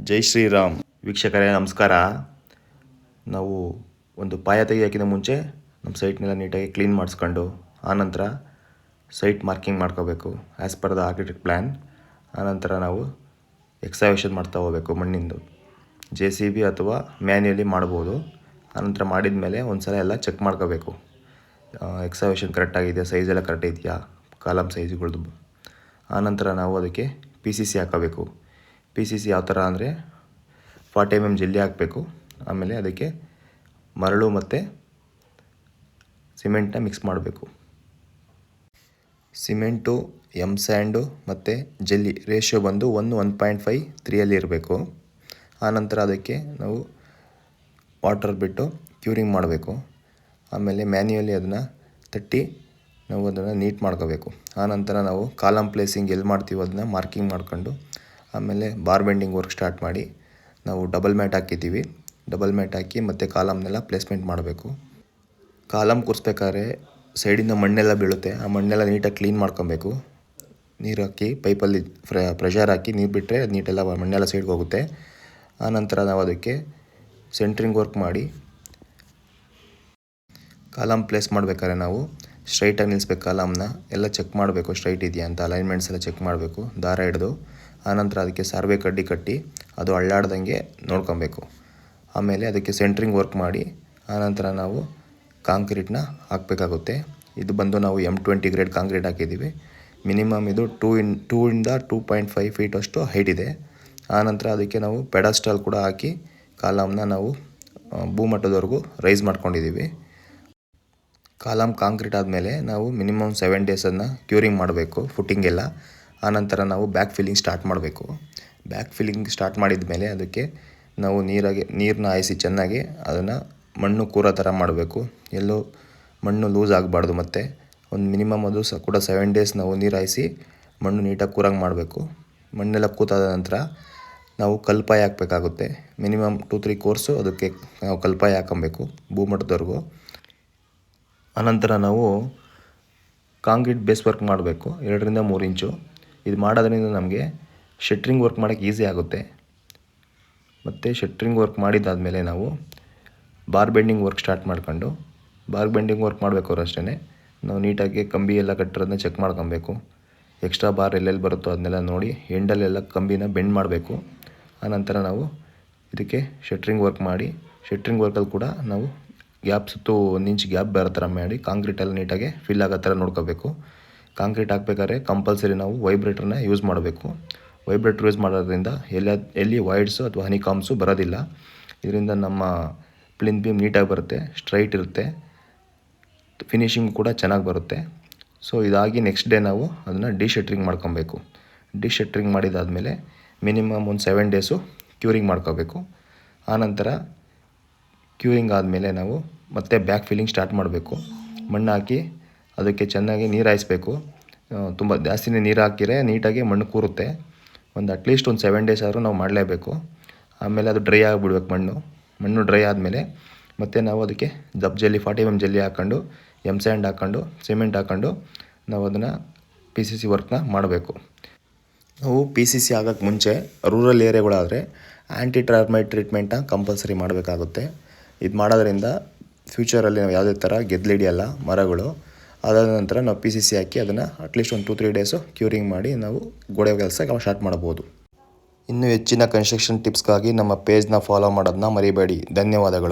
ಜೈ ಶ್ರೀರಾಮ್ ವೀಕ್ಷಕರೇ ನಮಸ್ಕಾರ. ನಾವು ಒಂದು ಪಾಯ ತೆಗಿಯೋಕ್ಕಿಂತ ಮುಂಚೆ ನಮ್ಮ ಸೈಟ್ನೆಲ್ಲ ನೀಟಾಗಿ ಕ್ಲೀನ್ ಮಾಡಿಸ್ಕೊಂಡು ಆನಂತರ ಸೈಟ್ ಮಾರ್ಕಿಂಗ್ ಮಾಡ್ಕೋಬೇಕು as per the architect plan. ಆನಂತರ ನಾವು ಎಕ್ಸ್ಕವೇಷನ್ ಮಾಡ್ತಾ ಹೋಗಬೇಕು. ಮಣ್ಣಿಂದು JCB ಅಥವಾ ಮ್ಯಾನ್ಯಲಿ ಮಾಡ್ಬೋದು. ಆನಂತರ ಮಾಡಿದ ಮೇಲೆ ಒಂದು ಸಲ ಎಲ್ಲ ಚೆಕ್ ಮಾಡ್ಕೋಬೇಕು, ಎಕ್ಸ್ಕವೇಷನ್ ಕರೆಕ್ಟಾಗಿದೆಯಾ, ಸೈಜೆಲ್ಲ ಕರೆಕ್ಟ್ ಇದೆಯಾ, ಕಾಲಮ್ ಸೈಜ್ಗಳದ್ದು. ಆನಂತರ ನಾವು ಅದಕ್ಕೆ PCC ಹಾಕೋಬೇಕು. PCC ಯಾವ ಥರ ಅಂದರೆ 40 mm ಜಲ್ಲಿ ಹಾಕಬೇಕು. ಆಮೇಲೆ ಅದಕ್ಕೆ ಮರಳು ಮತ್ತು ಸಿಮೆಂಟ್ನ ಮಿಕ್ಸ್ ಮಾಡಬೇಕು. ಸಿಮೆಂಟು, ಸ್ಯಾಂಡು ಮತ್ತು ಜಲ್ಲಿ ರೇಷಿಯೋ ಬಂದು 1:1.5 3 ಇರಬೇಕು. ಆನಂತರ ಅದಕ್ಕೆ ನಾವು ವಾಟರ್ ಬಿಟ್ಟು ಕ್ಯೂರಿಂಗ್ ಮಾಡಬೇಕು. ಆಮೇಲೆ ಮ್ಯಾನ್ಯುಯಲಿ ಅದನ್ನು ತಟ್ಟಿ ನಾವು ಅದನ್ನು ನೀಟ್ ಮಾಡ್ಕೋಬೇಕು. ಆನಂತರ ನಾವು ಕಾಲಮ್ ಪ್ಲೇಸಿಂಗ್ ಎಲ್ಲಿ ಮಾಡ್ತೀವೋ ಅದನ್ನ ಮಾರ್ಕಿಂಗ್ ಮಾಡ್ಕೊಂಡು ಆಮೇಲೆ ಬಾರ್ ಬೆಂಡಿಂಗ್ ವರ್ಕ್ ಸ್ಟಾರ್ಟ್ ಮಾಡಿ ನಾವು ಡಬಲ್ ಮ್ಯಾಟ್ ಹಾಕಿದ್ದೀವಿ. ಡಬಲ್ ಮ್ಯಾಟ್ ಹಾಕಿ ಮತ್ತು ಕಾಲಮ್ನೆಲ್ಲ ಪ್ಲೇಸ್ಮೆಂಟ್ ಮಾಡಬೇಕು. ಕಾಲಮ್ ಕೂರಿಸ್ಬೇಕಾದ್ರೆ ಸೈಡಿಂದ ಮಣ್ಣೆಲ್ಲ ಬೀಳುತ್ತೆ. ಆ ಮಣ್ಣೆಲ್ಲ ನೀಟಾಗಿ ಕ್ಲೀನ್ ಮಾಡ್ಕೊಬೇಕು. ನೀರು ಹಾಕಿ ಪೈಪಲ್ಲಿ ಪ್ರೆಷರ್ ಹಾಕಿ ನೀರು ಬಿಟ್ಟರೆ ನೀಟೆಲ್ಲ ಮಣ್ಣೆಲ್ಲ ಸೈಡ್ಗೆ ಹೋಗುತ್ತೆ. ಆನಂತರ ನಾವು ಅದಕ್ಕೆ ಸೆಂಟ್ರಿಂಗ್ ವರ್ಕ್ ಮಾಡಿ ಕಾಲಮ್ ಪ್ಲೇಸ್ ಮಾಡಬೇಕಾದ್ರೆ ನಾವು ಸ್ಟ್ರೈಟಾಗಿ ನಿಲ್ಲಿಸ್ಬೇಕು. ಕಾಲಮ್ನ ಎಲ್ಲ ಚೆಕ್ ಮಾಡಬೇಕು, ಸ್ಟ್ರೈಟ್ ಇದೆಯಾ ಅಂತ ಅಲೈನ್ಮೆಂಟ್ಸ್ ಎಲ್ಲ ಚೆಕ್ ಮಾಡಬೇಕು ದಾರ ಹಿಡಿದು. ಆನಂತರ ಅದಕ್ಕೆ ಸಾರ್ವೆ ಕಡ್ಡಿ ಕಟ್ಟಿ ಅದು ಅಳ್ಳಾಡ್ದಂಗೆ ನೋಡ್ಕೊಬೇಕು. ಆಮೇಲೆ ಅದಕ್ಕೆ ಸೆಂಟ್ರಿಂಗ್ ವರ್ಕ್ ಮಾಡಿ ಆನಂತರ ನಾವು ಕಾಂಕ್ರೀಟ್ನ ಹಾಕಬೇಕಾಗುತ್ತೆ. ಇದು ಬಂದು ನಾವು M20 ಗ್ರೇಡ್ ಕಾಂಕ್ರೀಟ್ ಹಾಕಿದ್ದೀವಿ. ಮಿನಿಮಮ್ ಇದು 2 ಇಂದ 2.5 ಫೀಟ್ ಅಷ್ಟು ಹೈಟ್ ಇದೆ. ಆನಂತರ ಅದಕ್ಕೆ ನಾವು ಪೆಡಸ್ಟಲ್ ಕೂಡ ಹಾಕಿ ಕಾಲಮ್ನ ನಾವು ಭೂಮಟ್ಟದವರೆಗೂ ರೈಸ್ ಮಾಡ್ಕೊಂಡಿದ್ದೀವಿ. ಕಾಲಮ್ ಕಾಂಕ್ರೀಟ್ ಆದಮೇಲೆ ನಾವು ಮಿನಿಮಮ್ 7 days ಅದನ್ನ ಕ್ಯೂರಿಂಗ್ ಮಾಡಬೇಕು ಫುಟ್ಟಿಂಗೆಲ್ಲ. ಆನಂತರ ನಾವು ಬ್ಯಾಕ್ ಫಿಲ್ಲಿಂಗ್ ಸ್ಟಾರ್ಟ್ ಮಾಡಬೇಕು. ಬ್ಯಾಕ್ ಫಿಲ್ಲಿಂಗ್ ಸ್ಟಾರ್ಟ್ ಮಾಡಿದ ಮೇಲೆ ಅದಕ್ಕೆ ನಾವು ನೀರನ್ನ ಹಾಯಿಸಿ ಚೆನ್ನಾಗಿ ಅದನ್ನು ಮಣ್ಣು ಕೂರೋ ಥರ ಮಾಡಬೇಕು. ಎಲ್ಲೂ ಮಣ್ಣು ಲೂಸ್ ಆಗಬಾರ್ದು. ಮತ್ತು ಒಂದು ಮಿನಿಮಮ್ ಅದು ಕೂಡ 7 days ನಾವು ನೀರು ಹಾಯಿಸಿ ಮಣ್ಣು ನೀಟಾಗಿ ಕೂರಂಗೆ ಮಾಡಬೇಕು. ಮಣ್ಣೆಲ್ಲ ಕೂತಾದ ನಂತರ ನಾವು ಕಲ್ಪಾಯಿ ಹಾಕಬೇಕಾಗುತ್ತೆ. ಮಿನಿಮಮ್ 2-3 ಕೋರ್ಸು ಅದಕ್ಕೆ ನಾವು ಕಲ್ಪಾಯಿ ಹಾಕೊಬೇಕು ಭೂಮಟ್ಟದವರೆಗೂ. ಅನಂತರ ನಾವು ಕಾಂಕ್ರೀಟ್ ಬೇಸ್ ವರ್ಕ್ ಮಾಡಬೇಕು 2 ರಿಂದ 3 ಇಂಚು. ಇದು ಮಾಡೋದ್ರಿಂದ ನಮಗೆ ಶಟ್ರಿಂಗ್ ವರ್ಕ್ ಮಾಡೋಕ್ಕೆ ಈಸಿ ಆಗುತ್ತೆ. ಮತ್ತು ಶಟ್ರಿಂಗ್ ವರ್ಕ್ ಮಾಡಿದ್ದಾದಮೇಲೆ ನಾವು ಬಾರ್ ಬೆಂಡಿಂಗ್ ವರ್ಕ್ ಸ್ಟಾರ್ಟ್ ಮಾಡ್ಕೊಂಡು ಬಾರ್ ಬೆಂಡಿಂಗ್ ವರ್ಕ್ ಮಾಡಬೇಕಾದ್ರೆ ಅಷ್ಟೇ ನಾವು ನೀಟಾಗಿ ಕಂಬಿ ಎಲ್ಲ ಕಟ್ಟಿರೋದನ್ನ ಚೆಕ್ ಮಾಡ್ಕೊಬೇಕು. ಎಕ್ಸ್ಟ್ರಾ ಬಾರ್ ಎಲ್ಲೆಲ್ಲಿ ಬರುತ್ತೋ ಅದನ್ನೆಲ್ಲ ನೋಡಿ ಎಂಡಲ್ಲೆಲ್ಲ ಕಂಬಿನ ಬೆಂಡ್ ಮಾಡಬೇಕು. ಆನಂತರ ನಾವು ಇದಕ್ಕೆ ಶಟ್ರಿಂಗ್ ವರ್ಕ್ ಮಾಡಿ ಶಟ್ರಿಂಗ್ ವರ್ಕಲ್ಲಿ ಕೂಡ ನಾವು ಗ್ಯಾಪ್ ಸುತ್ತು 1 ಇಂಚ್ ಗ್ಯಾಪ್ ಬರೋ ಥರ ಮಾಡಿ ಕಾಂಕ್ರೀಟೆಲ್ಲ ನೀಟಾಗಿ ಫಿಲ್ ಆಗೋ ಥರ ನೋಡ್ಕೋಬೇಕು. ಕಾಂಕ್ರೀಟ್ ಹಾಕ್ಬೇಕಾದ್ರೆ ಕಂಪಲ್ಸರಿ ನಾವು ವೈಬ್ರೇಟರ್ನ ಯೂಸ್ ಮಾಡಬೇಕು. ವೈಬ್ರೇಟರ್ ಯೂಸ್ ಮಾಡೋದ್ರಿಂದ ಎಲ್ಲಿ ವಾಯ್ಡ್ಸು ಅಥವಾ ಹನಿಕಾಮ್ಸು ಬರೋದಿಲ್ಲ. ಇದರಿಂದ ನಮ್ಮ ಪ್ಲಿಂತ್ ಬೀಮ್ ನೀಟಾಗಿ ಬರುತ್ತೆ, ಸ್ಟ್ರೈಟ್ ಇರುತ್ತೆ, ಫಿನಿಶಿಂಗ್ ಕೂಡ ಚೆನ್ನಾಗಿ ಬರುತ್ತೆ. ಸೊ ಇದಾಗಿ ನೆಕ್ಸ್ಟ್ ಡೇ ನಾವು ಅದನ್ನು ಡಿಶಟ್ರಿಂಗ್ ಮಾಡ್ಕೊಬೇಕು. ಡಿಶಟ್ರಿಂಗ್ ಮಾಡಿದಾದಮೇಲೆ ಮಿನಿಮಮ್ ಒಂದು 7 days ಕ್ಯೂರಿಂಗ್ ಮಾಡ್ಕೋಬೇಕು. ಆನಂತರ ಕ್ಯೂರಿಂಗ್ ಆದಮೇಲೆ ನಾವು ಮತ್ತೆ ಬ್ಯಾಕ್ ಫಿಲ್ಲಿಂಗ್ ಸ್ಟಾರ್ಟ್ ಮಾಡಬೇಕು. ಮಣ್ಣು ಹಾಕಿ ಅದಕ್ಕೆ ಚೆನ್ನಾಗಿ ನೀರು ಹಾಯಿಸ್ಬೇಕು. ತುಂಬ ಜಾಸ್ತಿನೇ ನೀರು ಹಾಕಿದರೆ ನೀಟಾಗಿ ಮಣ್ಣು ಕೂರುತ್ತೆ. ಅಟ್ಲೀಸ್ಟ್ ಒಂದು 7 days ಆದರೂ ನಾವು ಮಾಡಲೇಬೇಕು. ಆಮೇಲೆ ಅದು ಡ್ರೈ ಆಗಿಬಿಡ್ಬೇಕು. ಮಣ್ಣು ಡ್ರೈ ಆದಮೇಲೆ ಮತ್ತೆ ನಾವು ಅದಕ್ಕೆ ದಪ್ಪ ಜಲ್ಲಿ 40 mm ಜಲ್ಲಿ ಹಾಕ್ಕೊಂಡು ಸ್ಯಾಂಡ್ ಹಾಕ್ಕೊಂಡು ಸಿಮೆಂಟ್ ಹಾಕ್ಕೊಂಡು ನಾವು ಅದನ್ನು PCC ವರ್ಕ್ನ ಮಾಡಬೇಕು. ನಾವು PCC ಆಗೋಕ್ಕೆ ಮುಂಚೆ ರೂರಲ್ ಏರಿಯಾಗಳಾದರೆ ಆ್ಯಂಟಿ ಟರ್ಮೈಟ್ ಟ್ರೀಟ್ಮೆಂಟ್ನ ಕಂಪಲ್ಸರಿ ಮಾಡಬೇಕಾಗುತ್ತೆ. ಇದು ಮಾಡೋದ್ರಿಂದ ಫ್ಯೂಚರಲ್ಲಿ ನಾವು ಯಾವುದೇ ಥರ ಗೆದ್ದಲಿಡಿಯಲ್ಲ ಮರಗಳು. ಅದಾದ ನಂತರ ನಾವು PCC ಹಾಕಿ ಅದನ್ನು ಅಟ್ಲೀಸ್ಟ್ ಒಂದು 2-3 days ಕ್ಯೂರಿಂಗ್ ಮಾಡಿ ನಾವು ಗೋಡೆ ಕೆಲಸ ಸ್ಟಾರ್ಟ್ ಮಾಡ್ಬೋದು. ಇನ್ನೂ ಹೆಚ್ಚಿನ ಕನ್ಸ್ಟ್ರಕ್ಷನ್ ಟಿಪ್ಸ್ಗಾಗಿ ನಮ್ಮ ಪೇಜ್ನ ಫಾಲೋ ಮಾಡೋದನ್ನ ಮರಿಬೇಡಿ. ಧನ್ಯವಾದಗಳು.